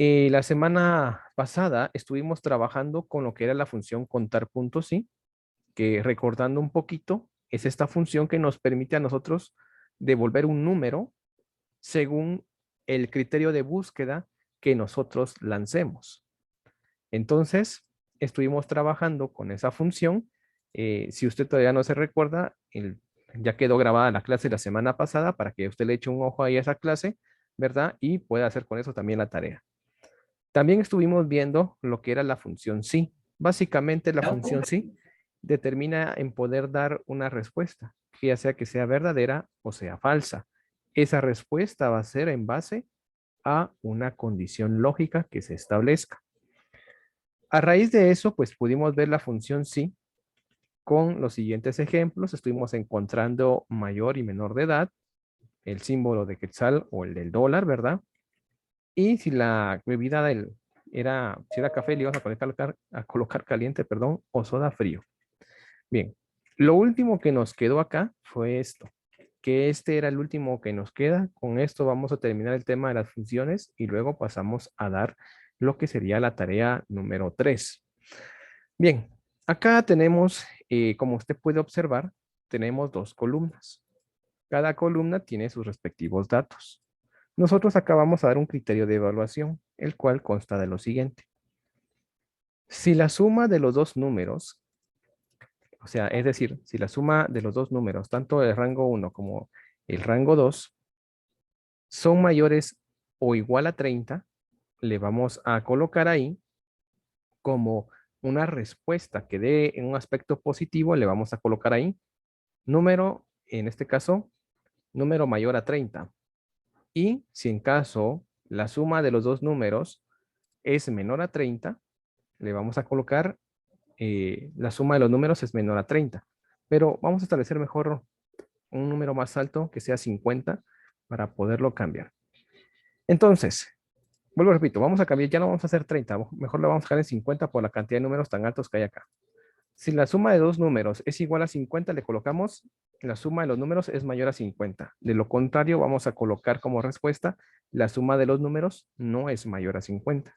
La semana pasada estuvimos trabajando con lo que era la función contar puntos, ¿sí? Que recordando un poquito, es esta función que nos permite a nosotros devolver un número según el criterio de búsqueda que nosotros lancemos. Entonces, estuvimos trabajando con esa función. Si usted todavía no se recuerda, ya quedó grabada la clase la semana pasada para que usted le eche un ojo ahí a esa clase, ¿verdad? Y pueda hacer con eso también la tarea. También estuvimos viendo lo que era la función sí. Básicamente la función sí determina en poder dar una respuesta, ya sea que sea verdadera o sea falsa. Esa respuesta va a ser en base a una condición lógica que se establezca. A raíz de eso, pues pudimos ver la función sí con los siguientes ejemplos. Estuvimos encontrando mayor y menor de edad, el símbolo de quetzal o el del dólar, ¿verdad? Y si la bebida si era café, le ibas a colocar caliente, perdón, o soda frío. Bien, lo último que nos quedó acá fue esto, que este era el último que nos queda. Con esto vamos a terminar el tema de las funciones y luego pasamos a dar lo que sería la tarea número 3. Bien, acá tenemos, como usted puede observar, tenemos dos columnas. Cada columna tiene sus respectivos datos. Nosotros acá vamos a dar un criterio de evaluación, el cual consta de lo siguiente. Si la suma de los dos números, o sea, es decir, si la suma de los dos números, tanto el rango 1 como el rango 2, son mayores o igual a 30, le vamos a colocar ahí como una respuesta que dé en un aspecto positivo, le vamos a colocar ahí número, en este caso, número mayor a 30. Y si en caso la suma de los dos números es menor a 30, le vamos a colocar la suma de los números es menor a 30. Pero vamos a establecer mejor un número más alto que sea 50 para poderlo cambiar. Entonces, vuelvo a repito, vamos a cambiar, ya no vamos a hacer 30, mejor lo vamos a dejar en 50 por la cantidad de números tan altos que hay acá. Si la suma de dos números es igual a 50, le colocamos la suma de los números es mayor a 50. De lo contrario, vamos a colocar como respuesta la suma de los números no es mayor a 50.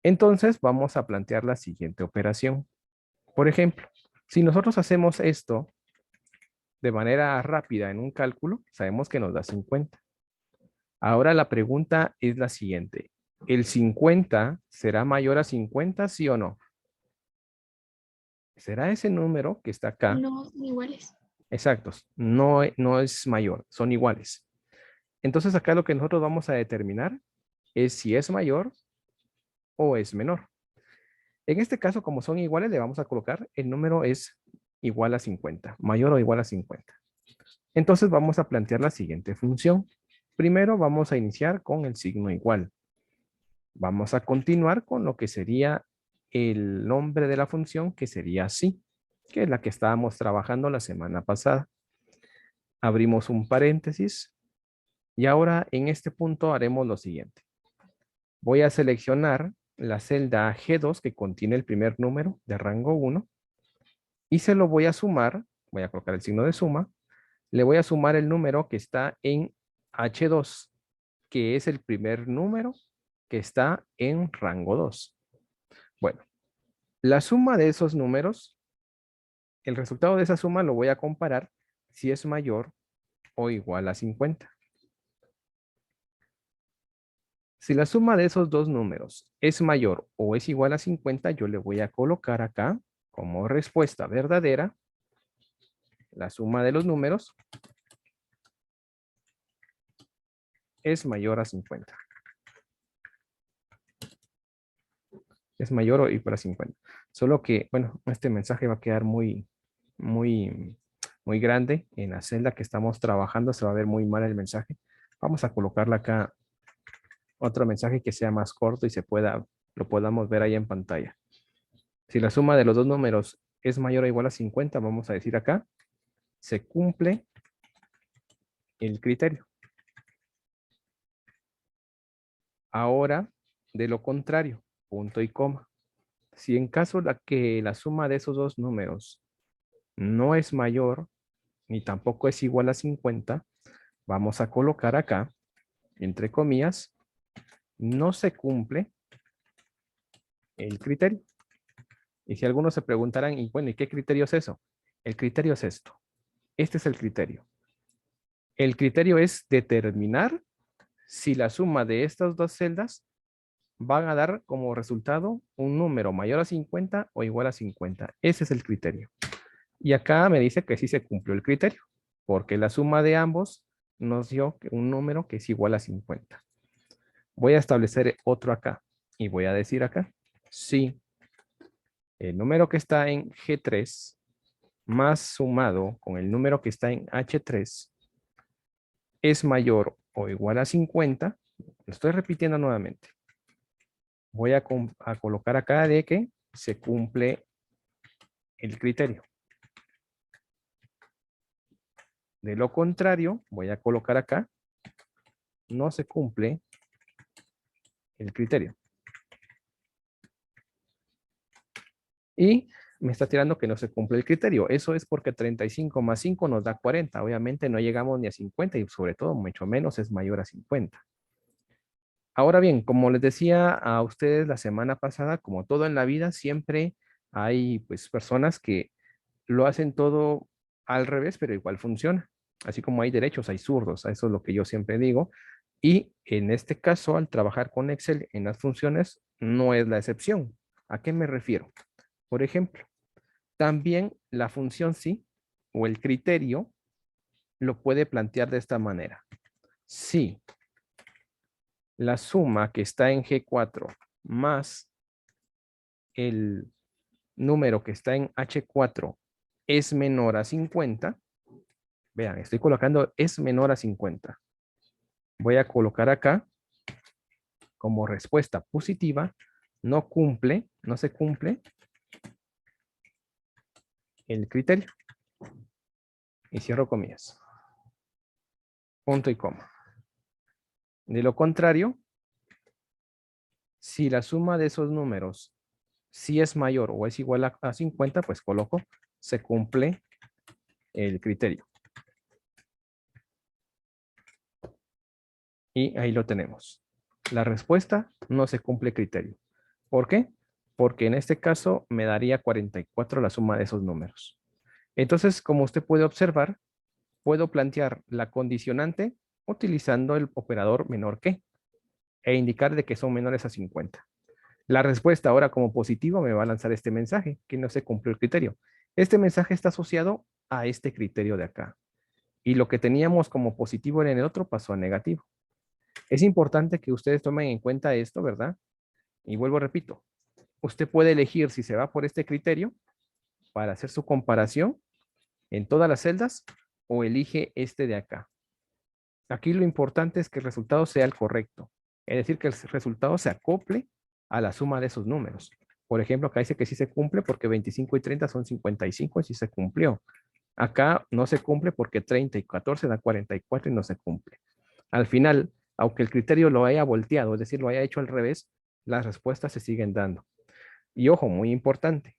Entonces, vamos a plantear la siguiente operación. Por ejemplo, si nosotros hacemos esto de manera rápida en un cálculo, sabemos que nos da 50. Ahora la pregunta es la siguiente. ¿El 50 será mayor a 50, sí o no? ¿Será ese número que está acá? No son iguales. Exactos. No, no es mayor, son iguales. Entonces acá lo que nosotros vamos a determinar es si es mayor o es menor. En este caso, como son iguales, le vamos a colocar el número es igual a 50, mayor o igual a 50. Entonces vamos a plantear la siguiente función. Primero vamos a iniciar con el signo igual. Vamos a continuar con lo que sería el nombre de la función, que sería sí, que es la que estábamos trabajando la semana pasada. Abrimos un paréntesis y ahora en este punto haremos lo siguiente. Voy a seleccionar la celda G2 que contiene el primer número de rango 1 y se lo voy a sumar, voy a colocar el signo de suma, le voy a sumar el número que está en H2, que es el primer número que está en rango 2. Bueno, la suma de esos números, el resultado de esa suma lo voy a comparar si es mayor o igual a 50. Si la suma de esos dos números es mayor o es igual a 50, yo le voy a colocar acá como respuesta verdadera la suma de los números es mayor a 50. Es mayor o igual a 50. Solo que, bueno, este mensaje va a quedar muy, muy grande. En la celda que estamos trabajando se va a ver muy mal el mensaje. Vamos a colocarle acá otro mensaje que sea más corto y lo podamos ver ahí en pantalla. Si la suma de los dos números es mayor o igual a 50, vamos a decir acá, se cumple el criterio. Ahora, de lo contrario, punto y coma. Si en caso que la suma de esos dos números no es mayor ni tampoco es igual a 50, vamos a colocar acá, entre comillas, no se cumple el criterio. Y si algunos se preguntarán, y bueno, ¿y qué criterio es eso? El criterio es esto. Este es el criterio. El criterio es determinar si la suma de estas dos celdas van a dar como resultado un número mayor a 50 o igual a 50. Ese es el criterio. Y acá me dice que sí se cumplió el criterio, porque la suma de ambos nos dio un número que es igual a 50. Voy a establecer otro acá y voy a decir acá, si el número que está en G3 más sumado con el número que está en H3 es mayor o igual a 50, lo estoy repitiendo nuevamente. Voy a colocar acá de que se cumple el criterio. De lo contrario, voy a colocar acá, no se cumple el criterio. Y me está tirando que no se cumple el criterio. Eso es porque 35 más 5 nos da 40. Obviamente no llegamos ni a 50 y sobre todo mucho menos es mayor a 50. Ahora bien, como les decía a ustedes la semana pasada, como todo en la vida, siempre hay pues personas que lo hacen todo al revés, pero igual funciona. Así como hay derechos, hay zurdos. Eso es lo que yo siempre digo. Y en este caso, al trabajar con Excel en las funciones, no es la excepción. ¿A qué me refiero? Por ejemplo, también la función sí o el criterio lo puede plantear de esta manera. Si la suma que está en G4 más el número que está en H4 es menor a 50, vean, estoy colocando es menor a 50. Voy a colocar acá como respuesta positiva, no cumple, no se cumple el criterio. Y cierro comillas. Punto y coma. De lo contrario, si la suma de esos números si es mayor o es igual a 50, pues coloco se cumple el criterio. Y ahí lo tenemos. La respuesta no se cumple criterio. ¿Por qué? Porque en este caso me daría 44 la suma de esos números. Entonces, como usted puede observar, puedo plantear la condicionante utilizando el operador menor que e indicar de que son menores a 50. La respuesta ahora como positivo me va a lanzar este mensaje, que no se cumplió el criterio. Este mensaje está asociado a este criterio de acá. Y lo que teníamos como positivo en el otro pasó a negativo. Es importante que ustedes tomen en cuenta esto, ¿verdad? Y vuelvo, repito, usted puede elegir si se va por este criterio para hacer su comparación en todas las celdas o elige este de acá. Aquí lo importante es que el resultado sea el correcto. Es decir, que el resultado se acople a la suma de esos números. Por ejemplo, acá dice que sí se cumple porque 25 y 30 son 55 y sí se cumplió. Acá no se cumple porque 30 y 14 da 44 y no se cumple. Al final, aunque el criterio lo haya volteado, es decir, lo haya hecho al revés, las respuestas se siguen dando. Y ojo, muy importante.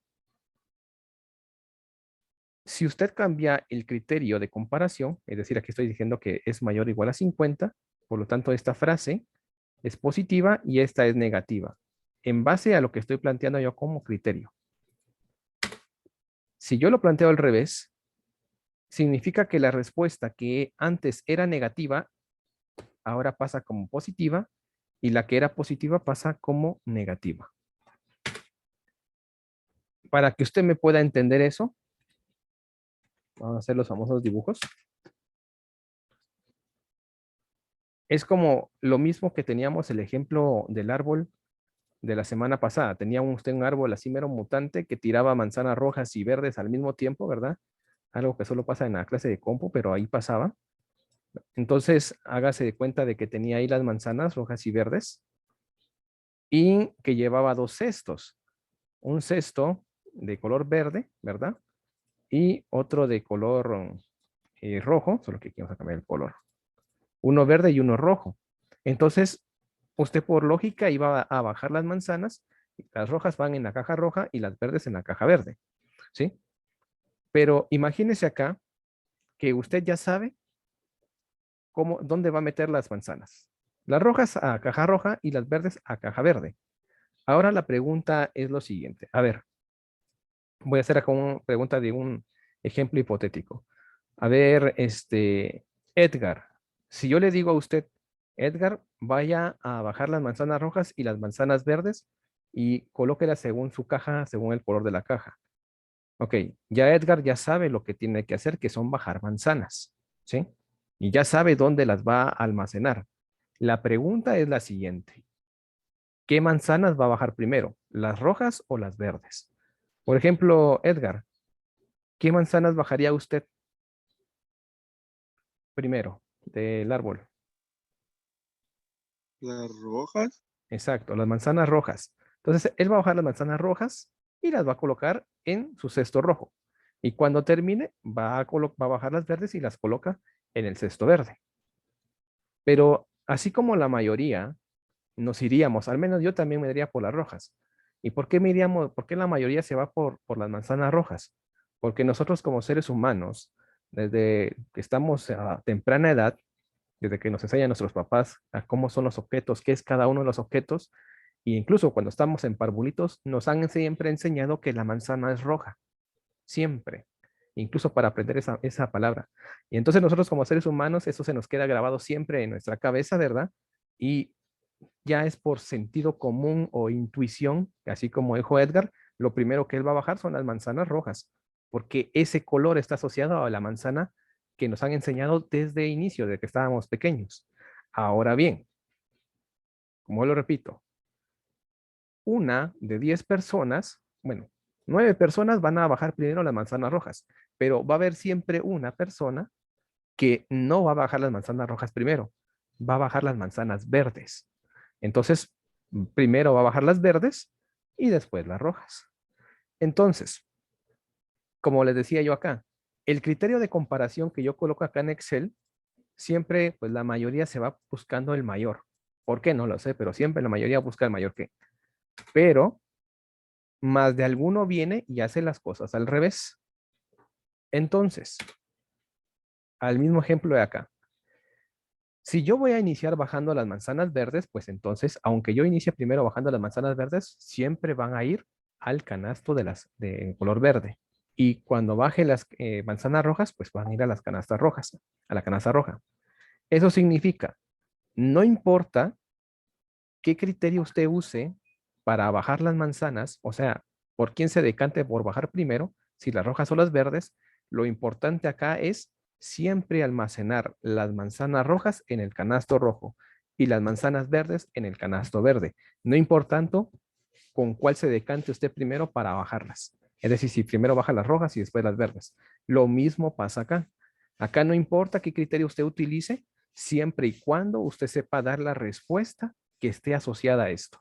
Si usted cambia el criterio de comparación, es decir, aquí estoy diciendo que es mayor o igual a 50, por lo tanto, esta frase es positiva y esta es negativa, en base a lo que estoy planteando yo como criterio. Si yo lo planteo al revés, significa que la respuesta que antes era negativa, ahora pasa como positiva, y la que era positiva pasa como negativa. Para que usted me pueda entender eso, vamos a hacer los famosos dibujos. Es como lo mismo que teníamos el ejemplo del árbol de la semana pasada. Tenía usted un árbol así mero mutante que tiraba manzanas rojas y verdes al mismo tiempo, ¿verdad? Algo que solo pasa en la clase de compo, pero ahí pasaba. Entonces, hágase de cuenta de que tenía ahí las manzanas rojas y verdes y que llevaba dos cestos. Un cesto de color verde, ¿verdad? Y otro de color rojo, solo que aquí vamos a cambiar el color. Uno verde y uno rojo. Entonces, usted por lógica iba a bajar las manzanas, las rojas van en la caja roja y las verdes en la caja verde, ¿sí? Pero imagínese acá que usted ya sabe dónde va a meter las manzanas. Las rojas a caja roja y las verdes a caja verde. Ahora la pregunta es lo siguiente. A ver, voy a hacer acá una pregunta de un ejemplo hipotético. A ver, Edgar, si yo le digo a usted, Edgar, vaya a bajar las manzanas rojas y las manzanas verdes y colóquelas según su caja, según el color de la caja. Ok, ya Edgar ya sabe lo que tiene que hacer, que son bajar manzanas, ¿sí? Y ya sabe dónde las va a almacenar. La pregunta es la siguiente. ¿Qué manzanas va a bajar primero? ¿Las rojas o las verdes? Por ejemplo, Edgar, ¿qué manzanas bajaría usted primero del árbol? Las rojas. Exacto, las manzanas rojas. Entonces, él va a bajar las manzanas rojas y las va a colocar en su cesto rojo. Y cuando termine, va a bajar las verdes y las coloca en el cesto verde. Pero así como la mayoría nos iríamos, al menos yo también me iría por las rojas. ¿Y por qué me iríamos, por qué la mayoría se va por las manzanas rojas? Porque nosotros como seres humanos, desde que estamos a temprana edad, desde que nos enseñan nuestros papás a cómo son los objetos, qué es cada uno de los objetos, e incluso cuando estamos en parvulitos, nos han siempre enseñado que la manzana es roja, siempre, incluso para aprender esa palabra. Y entonces nosotros como seres humanos, eso se nos queda grabado siempre en nuestra cabeza, ¿verdad? Y ya es por sentido común o intuición, así como dijo Edgar, lo primero que él va a bajar son las manzanas rojas, porque ese color está asociado a la manzana que nos han enseñado desde inicio, desde que estábamos pequeños. Ahora bien, como lo repito, una de 10 personas, bueno, 9 personas van a bajar primero las manzanas rojas, pero va a haber siempre una persona que no va a bajar las manzanas rojas primero, va a bajar las manzanas verdes. Entonces, primero va a bajar las verdes y después las rojas. Entonces, como les decía yo acá, el criterio de comparación que yo coloco acá en Excel, siempre, pues la mayoría se va buscando el mayor. ¿Por qué? No lo sé, pero siempre la mayoría busca el mayor que. Pero más de alguno viene y hace las cosas al revés. Entonces, al mismo ejemplo de acá. Si yo voy a iniciar bajando las manzanas verdes, pues entonces, aunque yo inicie primero bajando las manzanas verdes, siempre van a ir al canasto de color verde. Y cuando baje las manzanas rojas, pues van a ir a las canastas rojas, a la canasta roja. Eso significa, no importa qué criterio usted use para bajar las manzanas, o sea, por quién se decante por bajar primero, si las rojas o las verdes, lo importante acá es siempre almacenar las manzanas rojas en el canasto rojo y las manzanas verdes en el canasto verde. No importando con cuál se decante usted primero para bajarlas. Es decir, si primero baja las rojas y después las verdes. Lo mismo pasa acá. Acá no importa qué criterio usted utilice, siempre y cuando usted sepa dar la respuesta que esté asociada a esto.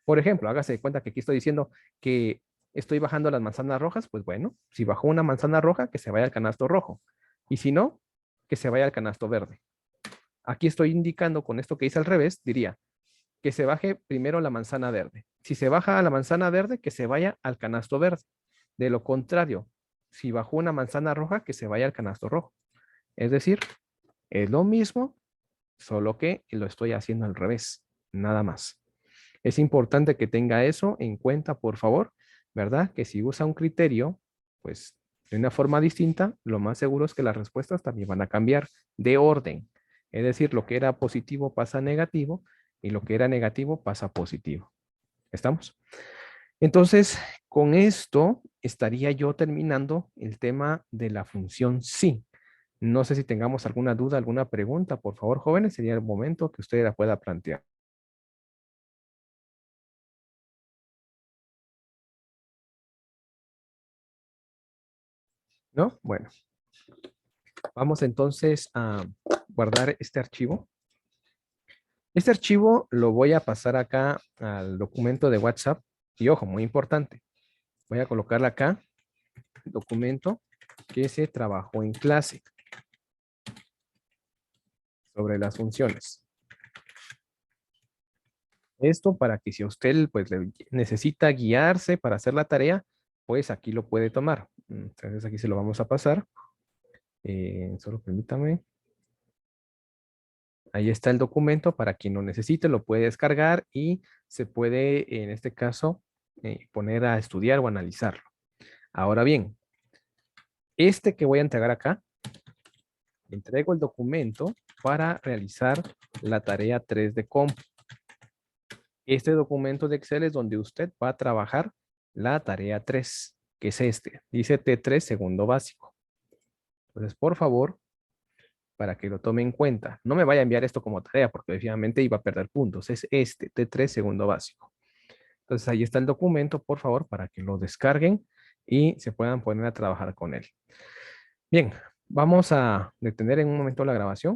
Por ejemplo, hágase de cuenta que aquí estoy diciendo que estoy bajando las manzanas rojas, pues bueno, si bajó una manzana roja, que se vaya al canasto rojo. Y si no, que se vaya al canasto verde. Aquí estoy indicando con esto que hice al revés, diría que se baje primero la manzana verde. Si se baja a la manzana verde, que se vaya al canasto verde. De lo contrario, si bajó una manzana roja, que se vaya al canasto rojo. Es decir, es lo mismo, solo que lo estoy haciendo al revés, nada más. Es importante que tenga eso en cuenta, por favor, ¿verdad? Que si usa un criterio, pues de una forma distinta, lo más seguro es que las respuestas también van a cambiar de orden. Es decir, lo que era positivo pasa a negativo y lo que era negativo pasa a positivo. ¿Estamos? Entonces, con esto estaría yo terminando el tema de la función sí. No sé si tengamos alguna duda, alguna pregunta. Por favor, jóvenes, sería el momento que usted la pueda plantear. ¿No? Bueno, vamos entonces a guardar este archivo. Este archivo lo voy a pasar acá al documento de WhatsApp. Y ojo, muy importante. Voy a colocarle acá, documento que se trabajó en clase sobre las funciones. Esto para que si usted pues, necesita guiarse para hacer la tarea, pues aquí lo puede tomar. Entonces aquí se lo vamos a pasar. Solo permítame. Ahí está el documento para quien lo necesite, lo puede descargar y se puede, en este caso, poner a estudiar o analizarlo. Ahora bien, este que voy a entregar acá, entrego el documento para realizar la tarea 3 de comp. Este documento de Excel es donde usted va a trabajar la tarea 3, que es este. Dice T3 segundo básico. Entonces, por favor, para que lo tome en cuenta, no me vaya a enviar esto como tarea porque definitivamente iba a perder puntos. Es este, T3 segundo básico. Entonces, ahí está el documento, por favor, para que lo descarguen y se puedan poner a trabajar con él. Bien, vamos a detener en un momento la grabación